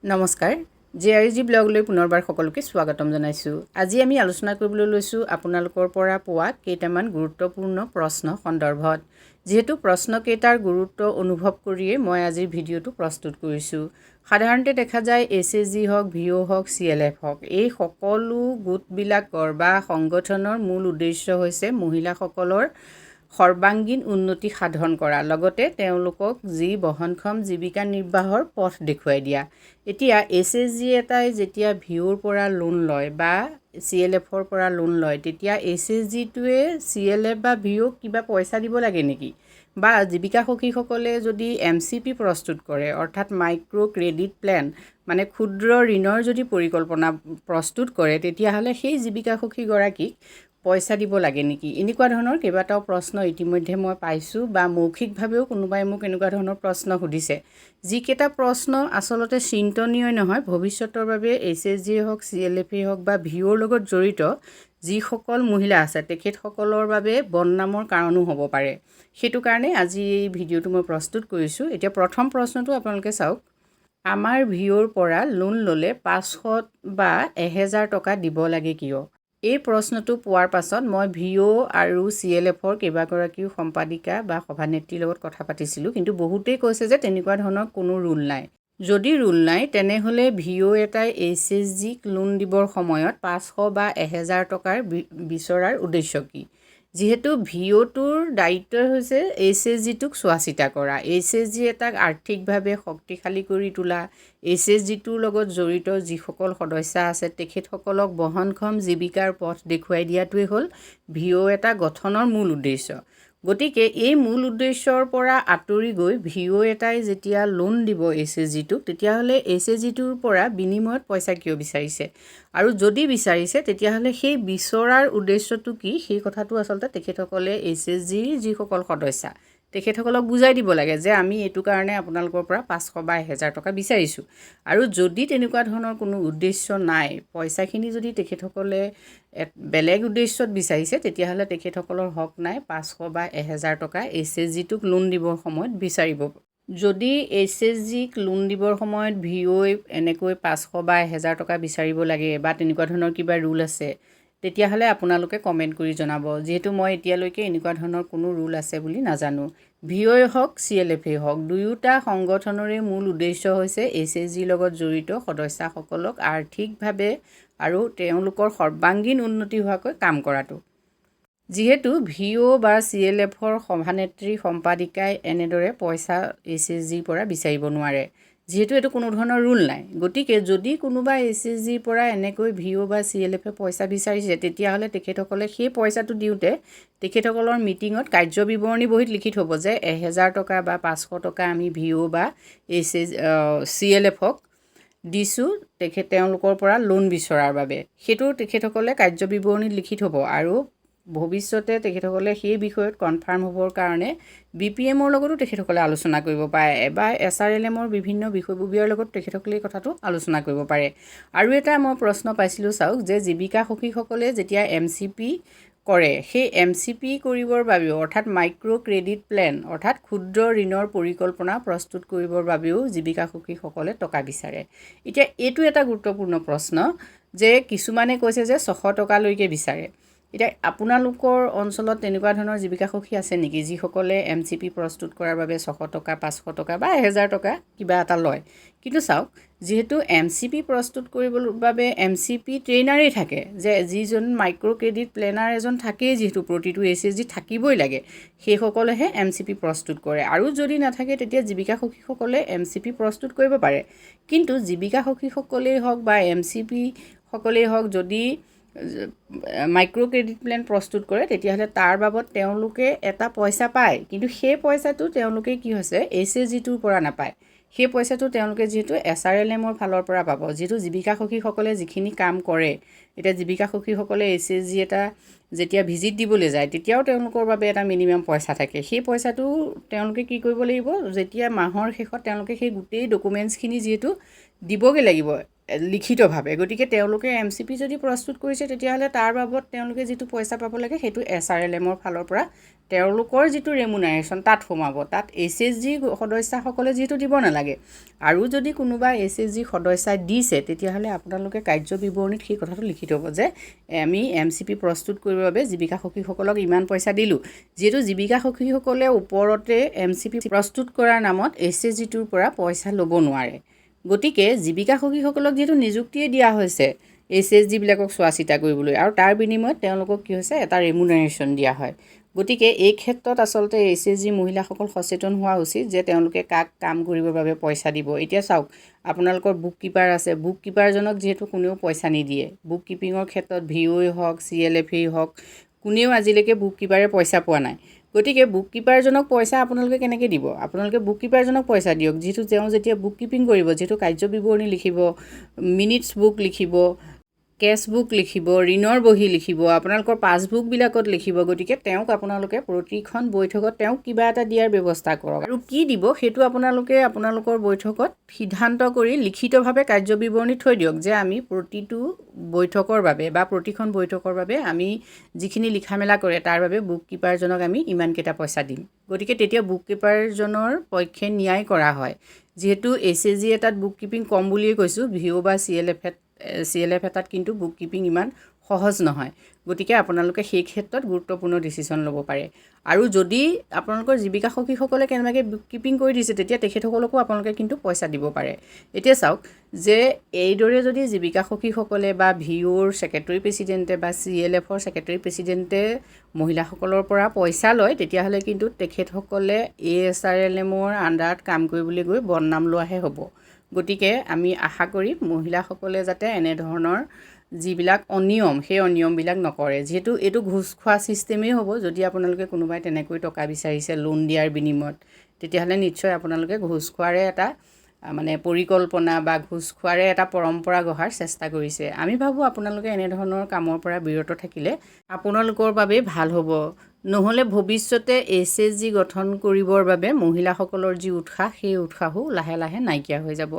নমস্কাৰ জেআৰজি ব্লগলৈ পুনৰবাৰ সকলোকে স্বাগতম জনাইছোঁ। আজি আমি আলোচনা কৰিবলৈ লৈছোঁ আপোনালোকৰ পৰা পোৱা কেইটামান গুৰুত্বপূৰ্ণ প্ৰশ্ন সন্দৰ্ভত। যিহেতু প্ৰশ্নকেইটাৰ গুৰুত্ব অনুভৱ কৰিয়ে মই আজিৰ ভিডিঅ'টো প্ৰস্তুত কৰিছোঁ। সাধাৰণতে দেখা যায় ASRLM হওক, VO হওক, CLF হওক, এই সকলো গোটবিলাকৰ বা সংগঠনৰ মূল উদ্দেশ্য হৈছে মহিলাসকলৰ সৰ্বাংগীন উন্নতি সাধন কৰা, লগতে তেওঁলোকক যি বহনক্ষম জীৱিকা নিৰ্বাহৰ পথ দেখুৱাই দিয়া। এতিয়া ASRLM এটাই যেতিয়া VOৰ পৰা লোন লয় বা CLFৰ পৰা লোন লয়, তেতিয়া ASRLMটোৱে CLF বা VOক কিবা পইচা দিব লাগে নেকি? বা জীৱিকা সখীসকলে যদি MCP প্ৰস্তুত কৰে, অৰ্থাৎ মাইক্ৰ' ক্ৰেডিট প্লেন মানে ক্ষুদ্ৰ ঋণৰ যদি পৰিকল্পনা প্ৰস্তুত কৰে, তেতিয়াহ'লে সেই জীৱিকা সখীগৰাকীক পইচা দিব লাগে নেকি? এনেকুৱা ধৰণৰ কেইবাটাও প্ৰশ্ন ইতিমধ্যে মই পাইছোঁ বা মৌখিকভাৱেও কোনোবাই মোক এনেকুৱা ধৰণৰ প্ৰশ্ন সুধিছে। যিকেইটা প্ৰশ্ন আচলতে চিন্তনীয় নহয়, ভৱিষ্যতৰ বাবে ASRLM হওক, CLF হওক বা VOৰ লগত জড়িত যিসকল মহিলা আছে তেখেতসকলৰ বাবে বদনামৰ কাৰণো হ'ব পাৰে। সেইটো কাৰণে আজি এই ভিডিঅ'টো মই প্ৰস্তুত কৰিছোঁ। এতিয়া প্ৰথম প্ৰশ্নটো আপোনালোকে চাওক। আমাৰ VOৰ পৰা লোন ল'লে 500 বা 1000 টকা দিব লাগে কিয়? এই প্ৰশ্নটো পোৱাৰ পাছত মই VO আৰু CLFৰ কেইবাগৰাকীও সম্পাদিকা বা সভানেত্ৰীৰ লগত কথা পাতিছিলোঁ, কিন্তু বহুতেই কৈছে যে তেনেকুৱা ধৰণৰ কোনো ৰুল নাই। যদি ৰুল নাই তেনেহ'লে VO এটাই ASRLMক লোন দিবৰ সময়ত 500 বা 1000 টকাৰ বিচৰাৰ উদ্দেশ্য কি? যিহেতু VOটোৰ দায়িত্ব হৈছে ASRLMটোক চোৱা চিতা কৰা, ASRLM এটাক আৰ্থিকভাৱে শক্তিশালী কৰি তোলা, ASRLMটোৰ লগত জড়িত যিসকল সদস্য আছে তেখেতসকলক বহনক্ষম জীৱিকাৰ পথ দেখুৱাই দিয়াটোৱে হ'ল VO এটা গঠনৰ মূল উদ্দেশ্য। গতিকে এই মূল উদ্দেশ্যৰ পৰা আঁতৰি গৈ VO এটাই যেতিয়া লোন দিব ASRLMটোক, তেতিয়াহ'লে ASRLMটোৰ পৰা বিনিময়ত পইচা কিয় বিচাৰিছে? আৰু যদি বিচাৰিছে তেতিয়াহ'লে সেই বিচৰাৰ উদ্দেশ্যটো কি? সেই কথাটো আচলতে তেখেতসকলে ASRLMৰ যিসকল সদস্য তেখেতসকলক বুজাই দিব লাগে যে আমি এইটো কাৰণে আপোনালোকৰ পৰা 500 বা 1000 টকা বিচাৰিছোঁ। আৰু যদি তেনেকুৱা ধৰণৰ কোনো উদ্দেশ্য নাই, পইচাখিনি যদি তেখেতসকলে বেলেগ উদ্দেশ্যত বিচাৰিছে, তেতিয়াহ'লে তেখেতসকলৰ হক নাই 500 বা 1000 টকা ASRLMটোক লোন দিবৰ সময়ত বিচাৰিব। যদি ASRLMক লোন দিবৰ সময়ত VOই এনেকৈ 500 বা 1000 টকা বিচাৰিব লাগে বা তেনেকুৱা ধৰণৰ কিবা ৰুল আছে, তেতিয়াহ'লে আপোনালোকে কমেণ্ট কৰি জনাব। যিহেতু মই এতিয়ালৈকে এনেকুৱা ধৰণৰ কোনো ৰুল আছে বুলি নাজানো। VOই হওক, CLFই হওক, দুয়োটা সংগঠনৰে মূল উদ্দেশ্য হৈছে ASRLMৰ লগত জড়িত সদস্যসকলক আৰ্থিকভাৱে আৰু তেওঁলোকৰ সৰ্বাংগীন উন্নতি হোৱাকৈ কাম কৰাটো। যিহেতু VO বা CLFৰ সভানেত্ৰী সম্পাদিকাই এনেদৰে পইচা ASRLMৰ পৰা বিচাৰিব নোৱাৰে, যিহেতু এইটো কোনো ধৰণৰ ৰুল নাই। গতিকে যদি কোনোবা ASRLMৰ পৰা এনেকৈ VO বা CLFে পইচা বিচাৰিছে, তেতিয়াহ'লে তেখেতসকলে সেই পইচাটো দিওঁতে তেখেতসকলৰ মিটিঙত কাৰ্যবিৱৰণী বহীত লিখি থ'ব যে 1000 টকা বা 500 টকা আমি VO বা CLFক দিছোঁ তেওঁলোকৰ পৰা লোন বিচৰাৰ বাবে। সেইটো তেখেতসকলে কাৰ্যবিৱৰণীত লিখি থ'ব আৰু ভৱিষ্যতে তেখেতসকলে সেই বিষয়ত কনফাৰ্ম হ'বৰ কাৰণে BPMৰ লগতো তেখেতসকলে আলোচনা কৰিব পাৰে বা ASRLMৰ বিভিন্ন বিষয়ববীয়াৰ লগত তেখেতসকলে এই কথাটো আলোচনা কৰিব পাৰে। আৰু এটা মই প্ৰশ্ন পাইছিলোঁ, চাওক, যে জীৱিকা সখীসকলে যেতিয়া MCP কৰে, সেই MCP কৰিবৰ বাবেও অৰ্থাৎ মাইক্ৰ' ক্ৰেডিট প্লেন অৰ্থাৎ ক্ষুদ্ৰ ঋণৰ পৰিকল্পনা প্ৰস্তুত কৰিবৰ বাবেও জীৱিকা সখীসকলে টকা বিচাৰে। এতিয়া এইটো এটা গুৰুত্বপূৰ্ণ প্ৰশ্ন যে কিছুমানে কৈছে যে 600 টকালৈকে বিচাৰে। এতিয়া আপোনালোকৰ অঞ্চলত তেনেকুৱা ধৰণৰ জীৱিকা সখী আছে নেকি যিসকলে MCP প্ৰস্তুত কৰাৰ বাবে 600 টকা, 500 টকা বা 1000 টকা কিবা এটা লয়? কিন্তু চাওক, যিহেতু MCP প্ৰস্তুত কৰিবৰ বাবে MCP ট্ৰেইনাৰেই থাকে, যে যিজন মাইক্ৰ' ক্ৰেডিট প্লেনাৰ এজন থাকেই, যিহেতু প্ৰতিটো ASRLM থাকিবই লাগে, সেইসকলেহে MCP প্ৰস্তুত কৰে। আৰু যদি নাথাকে তেতিয়া জীৱিকা সখীসকলে MCP প্ৰস্তুত কৰিব পাৰে। কিন্তু জীৱিকা সখীসকলেই হওক বা MCP সকলেই হওক, যদি মাইক্ৰ' ক্ৰেডিট প্লেন প্ৰস্তুত কৰে তেতিয়াহ'লে তাৰ বাবদ তেওঁলোকে এটা পইচা পায়, কিন্তু সেই পইচাটো তেওঁলোকে কি হৈছে ASRLMটোৰ পৰা নাপায়। সেই পইচাটো তেওঁলোকে যিহেতু ASRLMৰ ফালৰ পৰা পাব, যিহেতু জীৱিকা সখীসকলে যিখিনি কাম কৰে। এতিয়া জীৱিকা সখীসকলে ASRLM এটা যেতিয়া ভিজিট দিবলৈ যায়, তেতিয়াও তেওঁলোকৰ বাবে এটা মিনিমাম পইচা থাকে। সেই পইচাটো তেওঁলোকে কি কৰিব লাগিব, যেতিয়া মাহৰ শেষত তেওঁলোকে সেই গোটেই ডকুমেণ্টছখিনি যিহেতু দিবগৈ লাগিব লিখিতভাৱে। গতিকে তেওঁলোকে MCP যদি প্ৰস্তুত কৰিছে তেতিয়াহ'লে তাৰ বাবদ তেওঁলোকে যিটো পইচা পাব লাগে সেইটো ASRLMৰ ফালৰ পৰা তেওঁলোকৰ যিটো ৰেমুনাৰেশ্যন তাত সোমাব। তাত SHG সদস্যাসকলে যিহেতু দিব নালাগে। আৰু যদি কোনোবা SHG সদস্যাই দিছে তেতিয়াহ'লে আপোনালোকে কাৰ্য বিৱৰণীত সেই কথাটো লিখি থ'ব যে আমি MCP প্ৰস্তুত কৰিবৰ বাবে জীৱিকা সখীসকলক ইমান পইচা দিলোঁ। যিহেতু জীৱিকা সখীসকলে ওপৰতে MCP প্ৰস্তুত কৰাৰ নামত SHGটোৰ পৰা পইচা ল'ব নোৱাৰে। গতিকে জীৱিকা সখীসকলক যিহেতু নিযুক্তিয়ে দিয়া হৈছে SHGবিলাকক চোৱা চিতা কৰিবলৈ, আৰু তাৰ বিনিময়ত তেওঁলোকক কি হৈছে এটা ৰেমুনাৰেশ্যন দিয়া হয়। গতিকে এই ক্ষেত্ৰত আচলতে SHG মহিলাসকল সচেতন হোৱা উচিত যে তেওঁলোকে কাক কাম কৰিবৰ বাবে পইচা দিব। এতিয়া চাওক, আপোনালোকৰ বুক কিপাৰ আছে, বুক কিপাৰজনক যিহেতু কোনেও পইচা নিদিয়ে। বুক কিপিঙৰ ক্ষেত্ৰত VOই হওক CLFই হওক কোনেও আজিলৈকে বুক কিপাৰে পইচা পোৱা নাই। গতিকে বুক কিপাৰজনক পইচা আপোনালোকে কেনেকৈ দিব? আপোনালোকে বুক কিপাৰজনক পইচা দিয়ক, যিহেতু তেওঁ যেতিয়া বুক কিপিং কৰিব, যিহেতু কাৰ্য বিৱৰণী লিখিব, মিনিটছ বুক লিখিব, কেছ বুক লিখিব, ঋণৰ বহি লিখিব, আপোনালোকৰ পাছবুকবিলাকত লিখিব। গতিকে তেওঁক আপোনালোকে প্ৰতিখন বৈঠকত তেওঁক কিবা এটা দিয়াৰ ব্যৱস্থা কৰক, আৰু কি দিব সেইটো আপোনালোকে আপোনালোকৰ বৈঠকত সিদ্ধান্ত কৰি লিখিতভাৱে কাৰ্য বিৱৰণী থৈ দিয়ক যে আমি প্ৰতিটো বৈঠকৰ বাবে বা প্ৰতিখন বৈঠকৰ বাবে আমি যিখিনি লিখা মেলা কৰে তাৰ বাবে বুক কিপাৰজনক আমি ইমানকেইটা পইচা দিম। গতিকে তেতিয়া বুক কিপাৰজনৰ পক্ষে ন্যায় কৰা হয়। যিহেতু SHG এটাত বুক কিপিং কম বুলিয়ে কৈছোঁ, VO বা CLF এটাত কিন্তু বুক কিপিং ইমান সহজ নহয়। গতিকে আপোনালোকে সেই ক্ষেত্ৰত গুৰুত্বপূৰ্ণ ডিচিশ্যন ল'ব পাৰে। আৰু যদি আপোনালোকৰ জীৱিকা সখীসকলে কেনেবাকৈ বুক কিপিং কৰি দিছে তেতিয়া তেখেতসকলকো আপোনালোকে কিন্তু পইচা দিব পাৰে। এতিয়া চাওক যে এইদৰে যদি জীৱিকা সখীসকলে বা VOৰ ছেক্ৰেটাৰী প্ৰেছিডেণ্টে বা CLFৰ ছেক্ৰেটাৰী প্ৰেছিডেণ্টে মহিলাসকলৰ পৰা পইচা লয় তেতিয়াহ'লে কিন্তু তেখেতসকলে ASRLMৰ আণ্ডাৰত কাম কৰিবলৈ গৈ বদনাম লোৱাহে হ'ব। গতিকে আমি আশা কৰি মহিলাসকলে যাতে এনেধৰণৰ যিবিলাক অনিয়ম সেই অনিয়মবিলাক নকৰে। যিহেতু এইটো ঘোচ খোৱা ছিষ্টেমেই হ'ব। যদি আপোনালোকে কোনোবাই তেনেকৈ টকা বিচাৰিছে লোন দিয়াৰ বিনিময়ত তেতিয়াহ'লে নিশ্চয় আপোনালোকে ঘোচ খোৱাৰে এটা মানে পৰিকল্পনা বা ঘোচ খোৱাৰে এটা পৰম্পৰা গঢ়াৰ চেষ্টা কৰিছে। আমি ভাবোঁ আপোনালোকে এনেধৰণৰ কামৰ পৰা বিৰত থাকিলে আপোনালোকৰ বাবেই ভাল হ'ব। নহ'লে ভৱিষ্যতে SHG গঠন কৰিবৰ বাবে মহিলাসকলৰ যি উৎসাহ সেই উৎসাহো লাহে লাহে নাইকিয়া হৈ যাব।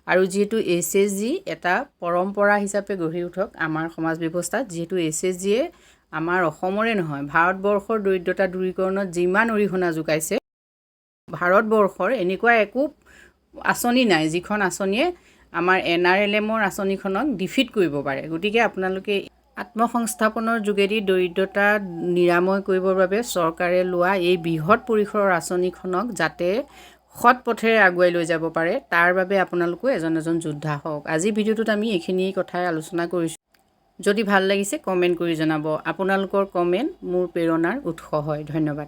আৰু যিহেতু SHG এটা পৰম্পৰা হিচাপে গঢ়ি উঠক আমাৰ সমাজ ব্যৱস্থাত, যিহেতু SHGয়ে আমাৰ অসমৰে নহয় ভাৰতবৰ্ষৰ দৰিদ্ৰতা দূৰীকৰণত যিমান অৰিহণা যোগাইছে, ভাৰতবৰ্ষৰ এনেকুৱা একো আঁচনি নাই যিখন আঁচনিয়ে আমাৰ ASRLMৰ আঁচনিখনক ডিফিট কৰিব পাৰে। গতিকে আপোনালোকে আত্মসংস্থাপনৰ যোগেদি দৰিদ্ৰতা নিৰাময় কৰিবৰ বাবে চৰকাৰে লোৱা এই বৃহৎ পৰিসৰৰ আঁচনিখনক যাতে সৎ পথেৰে আগুৱাই লৈ যাব পাৰে তাৰ বাবে আপোনালোকো এজন এজন যোদ্ধা হওক। আজি ভিডিঅ'টোত আমি এইখিনি কথাই আলোচনা কৰিছোঁ। যদি ভাল লাগিছে কমেণ্ট কৰি জনাব। আপোনালোকৰ কমেণ্ট মোৰ প্ৰেৰণাৰ উৎস হয়। ধন্যবাদ।